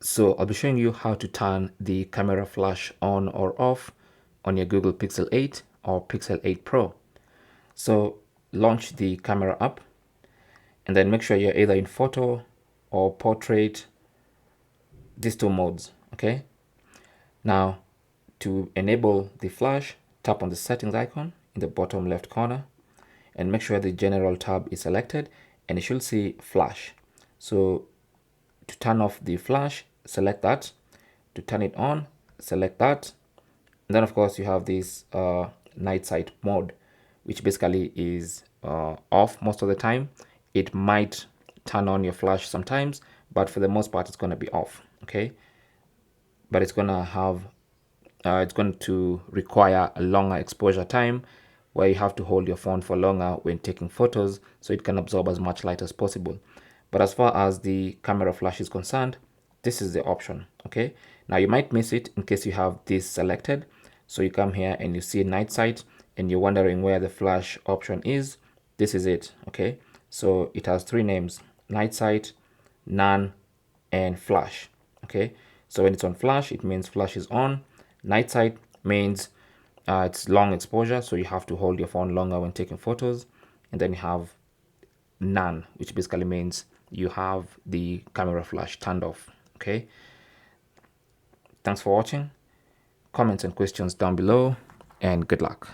So I'll be showing you how to turn the camera flash on or off on your Google Pixel 8 or Pixel 8 Pro. So launch the camera app and then make sure you're either in photo or portrait, these two modes, okay? Now, to enable the flash, tap on the settings icon in the bottom left corner and make sure the general tab is selected and you should see flash. So to turn off the flash, select that. To turn it on, select that. And then of course you have this night sight mode, which basically is off most of the time. It might turn on your flash sometimes, but for the most part it's going to be off, okay? But it's going to have it's going to require a longer exposure time where you have to hold your phone for longer when taking photos so it can absorb as much light as possible. But as far as the camera flash is concerned, this is the option, okay? Now you might miss it in case you have this selected. So you come here and you see night sight and you're wondering where the flash option is. This is it, okay? So it has three names: night sight, none, and flash, okay? So when it's on flash, it means flash is on. Night sight means it's long exposure, so you have to hold your phone longer when taking photos. And then you have none, which basically means you have the camera flash turned off, okay? Thanks for watching. Comments and questions down below, and good luck.